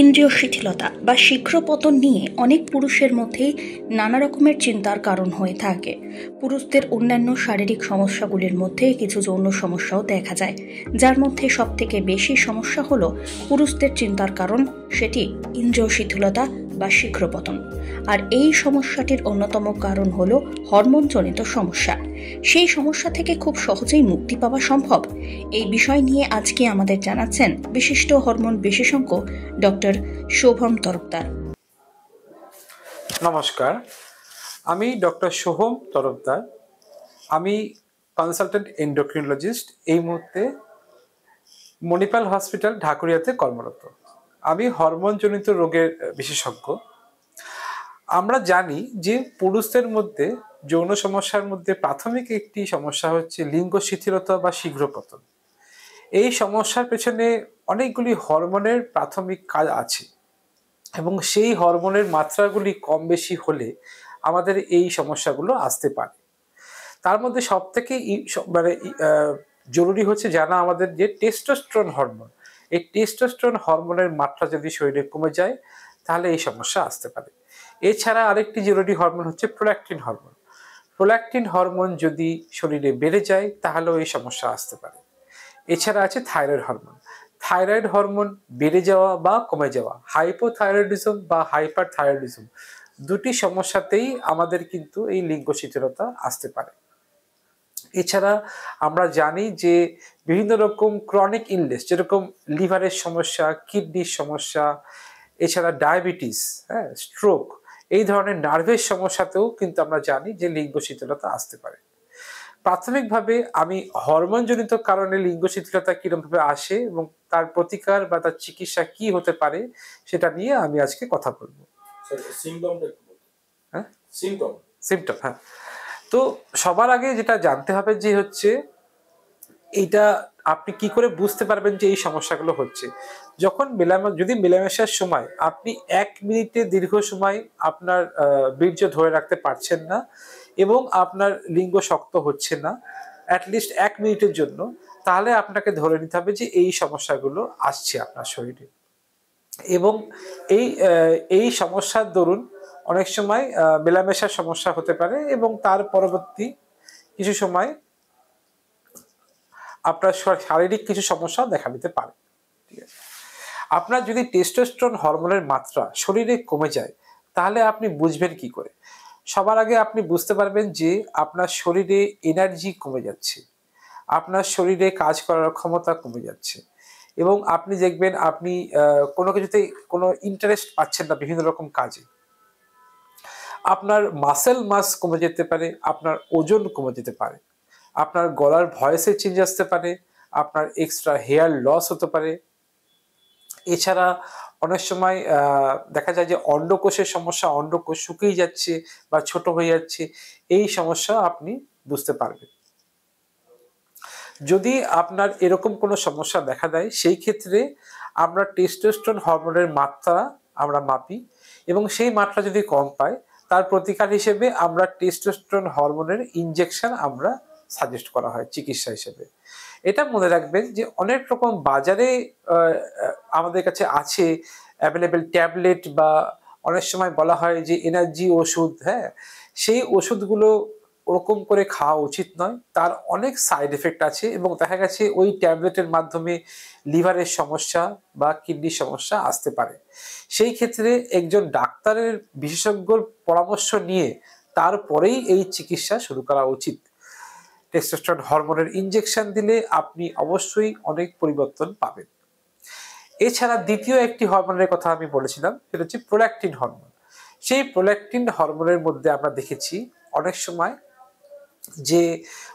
ইন্দ্রিয় শিথিলতা বা শীঘ্র পতন নিয়ে অনেক পুরুষের মধ্যেই নানা রকমের চিন্তার কারণ হয়ে থাকে। পুরুষদের অন্যান্য শারীরিক সমস্যাগুলির মধ্যে কিছু যৌন সমস্যাও দেখা যায়, যার মধ্যে সবথেকে বেশি সমস্যা হলো পুরুষদের চিন্তার কারণ, সেটি ইন্দ্রিয় শিথিলতা বা শীঘ্র পতন। আর এই সমস্যাটির অন্যতম কারণ হলো হরমোনজনিত সমস্যা। সেই সমস্যা থেকে খুব সহজেই মুক্তি পাওয়া সম্ভব। এই বিষয় নিয়ে আজকে আমাদের জানাচ্ছেন বিশিষ্ট হরমোন বিশেষজ্ঞ ডক্টর শোভম তরফদার। নমস্কার, আমি ডক্টর শোভম তরফদার। আমি কনসালটেন্ট এন্ডোক্রিনোলজিস্ট, এই মুহূর্তে মণিপাল হসপিটাল ঢাকুরিয়াতে কর্মরত। আমি হরমোনজনিত রোগের বিশেষজ্ঞ। আমরা জানি যে পুরুষদের মধ্যে যৌন সমস্যার মধ্যে প্রাথমিক একটি সমস্যা হচ্ছে লিঙ্গ শিথিলতা বা শীঘ্র পতন। এই সমস্যার পেছনে অনেকগুলি হরমোনের প্রাথমিক কাজ আছে এবং সেই হরমোনের মাত্রাগুলি কম বেশি হলে আমাদের এই সমস্যাগুলো আসতে পারে। তার মধ্যে সব থেকে জরুরি হচ্ছে জানা আমাদের যে টেস্টোস্টেরন হরমোন। এই টেস্টোস্টেরন হরমোনের মাত্রা যদি শরীরে কমে যায় তাহলে এই সমস্যা আসতে পারে। এছাড়া আরেকটি জরুরি হরমোন হচ্ছে প্রোল্যাক্টিন হরমোন। প্রোল্যাক্টিন হরমোন যদি শরীরে বেড়ে যায় তাহলেও এই সমস্যা আসতে পারে। এছাড়া আছে থাইরয়েড হরমোন। থাইরয়েড হরমোন বেড়ে যাওয়া বা কমে যাওয়া, হাইপোথাইরয়েডিজম বা হাইপার থাইরয়েডিজম, দুটি সমস্যাতেই আমাদের কিন্তু এই লিঙ্গ শিথিলতা আসতে পারে। এছাড়া আমরা জানি যে বিভিন্ন রকম ক্রনিক ইলনেস, যেরকম লিভারের সমস্যা, কিডনির সমস্যা, এছাড়া ডায়াবেটিস, স্ট্রোক, এই ধরনের নার্ভের সমস্যাতেও কিন্তু আমরা জানি যে লিঙ্গ শিথিলতা আসতে পারে। প্রাথমিকভাবে আমি হরমোনজনিত কারণে লিঙ্গ শিথিলতা কিরকমভাবে আসে এবং তার প্রতিকার বা তার চিকিৎসা কি হতে পারে সেটা নিয়ে আমি আজকে কথা বলবো। সিমটম, হ্যাঁ। তো সবার আগে যেটা জানতে হবে যে হচ্ছে এইটা আপনি কি করে বুঝতে পারবেন যে এই সমস্যাগুলো হচ্ছে। যখন যদি মেলামেশার সময় আপনি 1 মিনিটে দীর্ঘ সময় আপনার বীর্য ধরে রাখতে পারছেন না এবং আপনার লিঙ্গ শক্ত হচ্ছে না অ্যাটলিস্ট 1 মিনিটের জন্য, তাহলে আপনাকে ধরে নিতে হবে যে এই সমস্যাগুলো আসছে আপনার শরীরে। এবং এই সমস্যার দরুন অনেক সময় মেলামেশার সমস্যা হতে পারে এবং তার পরবর্তী কিছু সময় আপনার শারীরিক কিছু সমস্যা দেখা দিতে পারে। ঠিক আছে, আপনার যদি টেস্টোস্টেরন হরমোনের মাত্রা শরীরে কমে যায় তাহলে আপনি বুঝবেন কি করে? সবার আগে আপনি বুঝতে পারবেন যে আপনার শরীরে এনার্জি কমে যাচ্ছে, আপনার শরীরে কাজ করার ক্ষমতা কমে যাচ্ছে এবং আপনি দেখবেন আপনি কোনো কিছুতে কোনো ইন্টারেস্ট পাচ্ছেন না বিভিন্ন রকম কাজে। আপনার মাসেল মাস কমে যেতে পারে, আপনার ওজন কমে যেতে পারে, আপনার গলার ভয়েসে চেঞ্জ আসতে পারে, আপনার এক্সট্রা হেয়ার লস হতে পারে। এছাড়া অনেক সময় দেখা যায় যে অন্ডকোষের সমস্যা, অন্ডকোষ শুকিয়ে যাচ্ছে বা ছোট হয়ে যাচ্ছে, এই সমস্যা আপনি বুঝতে পারবেন। যদি আপনার এরকম কোনো সমস্যা দেখা দেয় সেই ক্ষেত্রে আমরা টেস্টোস্টেরন হরমোনের মাত্রা আমরা মাপি এবং সেই মাত্রা যদি কম পায় তার প্রতিকার হিসেবে আমরা টেস্টোস্টেরন হরমোনের ইনজেকশন আমরা সাজেস্ট করা হয় চিকিৎসা হিসেবে। এটা মনে রাখবেন যে অনেক রকম বাজারে আমাদের কাছে আছে অ্যাভেলেবেল ট্যাবলেট বা অনেক সময় বলা হয় যে এনার্জি ওষুধ, সেই ওষুধগুলো ওরকম করে খাওয়া উচিত নয়। তার অনেক সাইড এফেক্ট আছে এবং দেখা গেছে ওই ট্যাবলেটের মাধ্যমে লিভারের সমস্যা বা কিডনির সমস্যা আসতে পারে। সেই ক্ষেত্রে একজন ডাক্তারের বিশেষজ্ঞর পরামর্শ নিয়ে তারপরেই এই চিকিৎসা শুরু করা উচিত। টেস্টোস্টেরন হরমোনের ইনজেকশন দিলে আপনি অবশ্যই অনেক পরিবর্তন পাবেন। এছাড়া দ্বিতীয় একটি হরমোনের কথা আমি বলেছিলাম, সেটা হচ্ছে প্রোল্যাক্টিন হরমোন। সেই প্রোল্যাক্টিন হরমোনের মধ্যে আমরা দেখেছি অনেক সময় যে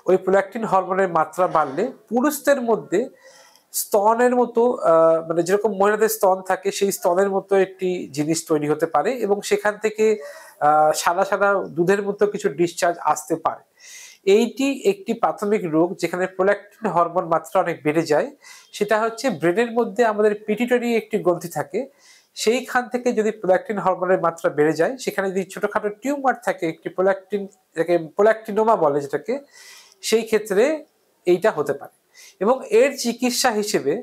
ওই প্রোল্যাক্টিন হরমোনের মাত্রা বাড়লে পুরুষদের মধ্যে স্তনের মতো মানে যেরকম মহিলাদের স্তন থাকে সেই স্তনের মতো একটি জিনিস তৈরি হতে পারে এবং সেখান থেকে সাদা সাদা দুধের মতো কিছু ডিসচার্জ আসতে পারে। এইটি একটি প্রাথমিক রোগ যেখানে প্রোল্যাক্টিন হরমোন মাত্রা অনেক বেড়ে যায়। সেটা হচ্ছে ব্রেনের মধ্যে আমাদের পিটুইটারি একটি গ্রন্থি থাকে, সেইখান থেকে যদি প্রোল্যাক্টিন হরমোনের মাত্রা বেড়ে যায়, সেখানে যদি ছোটখাটো টিউমার থাকে, একটি প্রোল্যাক্টিনোমা বলে যেটাকে, সেই ক্ষেত্রে এইটা হতে পারে। এবং এর চিকিৎসা হিসেবে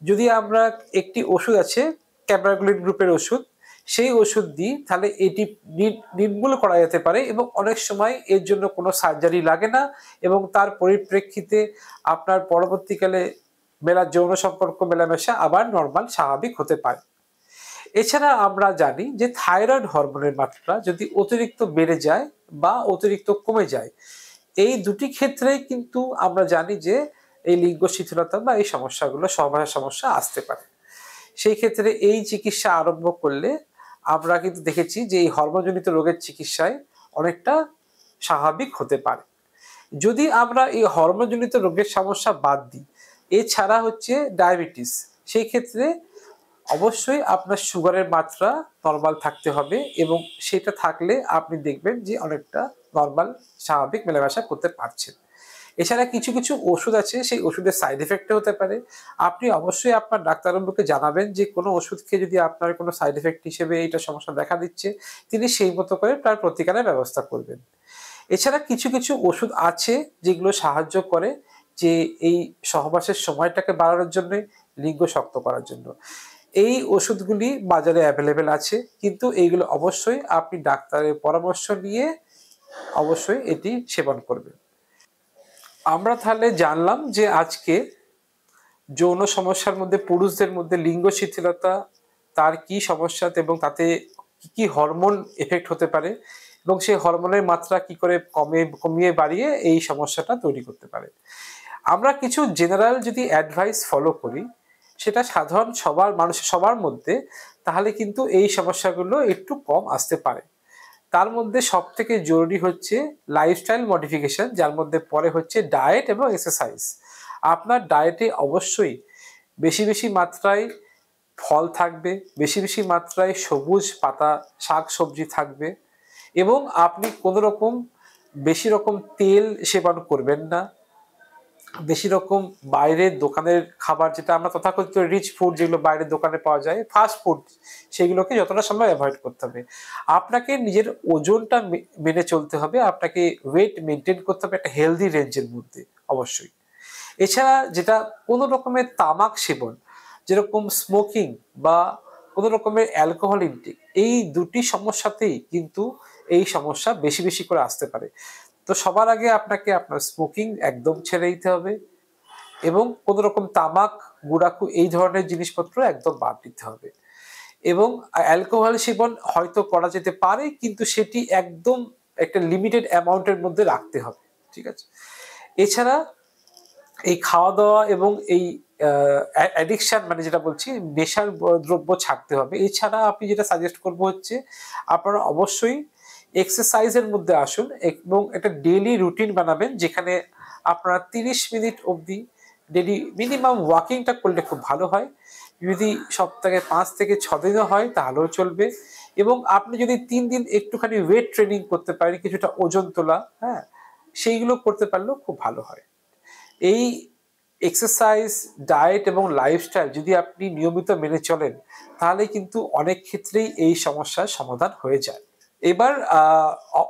যদি আমরা একটি ওষুধ আছে ক্যাবারগুলিন গ্রুপের ওষুধ, সেই ওষুধ দিই, তাহলে এটি নির্মূল করা যেতে পারে এবং অনেক সময় এর জন্য কোনো সার্জারি লাগে না এবং তার পরিপ্রেক্ষিতে আপনার পরবর্তীকালে যৌন সম্পর্ক মেলামেশা আবার নর্মাল স্বাভাবিক হতে পারে। এছাড়া আমরা জানি যে থাইরয়েড হরমোনের মাত্রা যদি অতিরিক্ত বেড়ে যায় বা অতিরিক্ত কমে যায়, এই দুটি ক্ষেত্রেই কিন্তু আমরা জানি যে এই লিঙ্গ শিথিলতা বা এই সমস্যাগুলো সহবাসের সমস্যা আসতে পারে। সেই ক্ষেত্রে এই চিকিৎসা আরম্ভ করলে আমরা কিন্তু দেখেছি যে এই হরমোনজনিত রোগের চিকিৎসায় অনেকটা স্বাভাবিক হতে পারে। যদি আমরা এই হরমোনজনিত রোগের সমস্যা বাদ দিই, এছাড়া হচ্ছে ডায়াবেটিস, সেই ক্ষেত্রে অবশ্যই আপনার সুগারের মাত্রা নর্মাল থাকতে হবে এবং সেটা থাকলে আপনি দেখবেন যে অনেকটা নর্মাল স্বাভাবিক মেলামেশা করতে পারছেন। এছাড়া কিছু কিছু ওষুধ আছে, সেই ওষুধের সাইড এফেক্ট হতে পারে। আপনি অবশ্যই আপনার ডাক্তারবাবুকে জানাবেন যে কোনো ওষুধ খেয়ে যদি আপনার কোনো সাইড এফেক্ট হিসেবে এইটা সমস্যা দেখা দিচ্ছে, তিনি সেই মতো করে তার প্রতিকারের ব্যবস্থা করবেন। এছাড়া কিছু কিছু ওষুধ আছে যেগুলো সাহায্য করে যে এই সহবাসের সময়টাকে বাড়ানোর জন্য, লিঙ্গ শক্ত করার জন্য। এই ওষুধগুলি বাজারে অ্যাভেলেবেল আছে, কিন্তু এইগুলো অবশ্যই আপনি ডাক্তারের পরামর্শ নিয়ে অবশ্যই এটি সেবন করবেন। আমরা তাহলে জানলাম যে আজকে যৌন সমস্যার মধ্যে পুরুষদের মধ্যে লিঙ্গ শিথিলতা তার কি সমস্যা এবং তাতে কি কি হরমোন এফেক্ট হতে পারে এবং সেই হরমোনের মাত্রা কি করে কমিয়ে বাড়িয়ে এই সমস্যাটা তৈরি করতে পারে। আমরা কিছু জেনারেল যদি অ্যাডভাইস ফলো করি, সেটা সাধারণ সবার মধ্যে, তাহলে কিন্তু এই সমস্যাগুলো একটু কম আসতে পারে। তার মধ্যে সব থেকে জরুরি হচ্ছে লাইফস্টাইল মডিফিকেশন, যার মধ্যে পরে হচ্ছে ডায়েট এবং এক্সারসাইজ। আপনার ডায়েটে অবশ্যই বেশি বেশি মাত্রায় ফল থাকবে, বেশি বেশি মাত্রায় সবুজ পাতা শাক সবজি থাকবে এবং আপনি কোনো রকম বেশি রকম তেল সেবন করবেন না। বেশি রকম বাইরের দোকানের খাবার, যেটা আমরা তথাকথিত রিচ ফুড, যেগুলো বাইরের দোকানে পাওয়া যায় ফাস্ট ফুড, সেগুলোকে যতটা সম্ভব অ্যাভয়েড করতে হবে। আপনাকে নিজের ওজনটা মেনে চলতে হবে, আপনাকে ওয়েট মেনটেন করতে হবে একটা হেলদি রেঞ্জের মধ্যে অবশ্যই। এছাড়া যেটা কোনো রকমের তামাক সেবন, যেরকম স্মোকিং বা কোনো রকমের অ্যালকোহল ইনটেক, এই দুটি সমস্যাতেই কিন্তু এই সমস্যা বেশি বেশি করে আসতে পারে। তো সবার আগে আপনাকে আপনার স্মোকিং একদম ছেড়ে দিতে হবে এবং কোনো রকম তামাক গুড়াকু এই ধরনের জিনিসপত্র একদম বাদ দিতে হবে এবং অ্যালকোহল সেবন হয়তো করা যেতে পারে, কিন্তু সেটি একদম একটা লিমিটেড অ্যামাউন্টের মধ্যে রাখতে হবে, ঠিক আছে। এছাড়া এই খাওয়া দাওয়া এবং এই অ্যাডিকশন, মানে যেটা বলছি নেশার দ্রব্য ছাড়তে হবে। এছাড়া আপনি যেটা সাজেস্ট করবো হচ্ছে আপনারা অবশ্যই এক্সারসাইজের মধ্যে আসুন এবং একটা ডেইলি রুটিন বানাবেন, যেখানে আপনারা 30 মিনিট অবধি ডেইলি মিনিমাম ওয়াকিংটা করলে খুব ভালো হয়। যদি সপ্তাহে 5 থেকে 6 দিনও হয় তাহলেও চলবে এবং আপনি যদি 3 দিন একটুখানি ওয়েট ট্রেনিং করতে পারেন, কিছুটা ওজন তোলা, হ্যাঁ, সেইগুলো করতে পারলেও খুব ভালো হয়। এই এক্সারসাইজ, ডায়েট এবং লাইফস্টাইল যদি আপনি নিয়মিত মেনে চলেন, তাহলে কিন্তু অনেক ক্ষেত্রেই এই সমস্যার সমাধান হয়ে যায়। এবার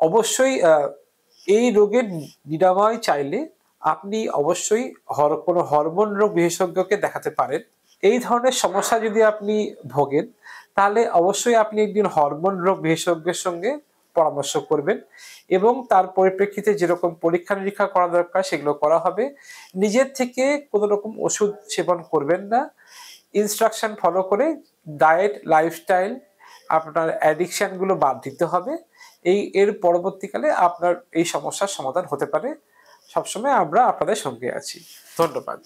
অবশ্যই এই রোগের নিরাময় চাইলে আপনি অবশ্যই কোনো হরমোন রোগ বিশেষজ্ঞকে দেখাতে পারেন। এই ধরনের সমস্যা যদি আপনি ভোগেন, তাহলে অবশ্যই আপনি একদিন হরমোন রোগ বিশেষজ্ঞের সঙ্গে পরামর্শ করবেন এবং তার পরিপ্রেক্ষিতে যেরকম পরীক্ষা নিরীক্ষা করা দরকার সেগুলো করা হবে। নিজের থেকে কোনো রকম ওষুধ সেবন করবেন না, ইনস্ট্রাকশন ফলো করে ডায়েট, লাইফস্টাইল, আপনার অ্যাডিকশনগুলো বাদ দিতে হবে। এর পরবর্তীকালে আপনার এই সমস্যার সমাধান হতে পারে। সবসময় আমরা আপনাদের সঙ্গে আছি। ধন্যবাদ।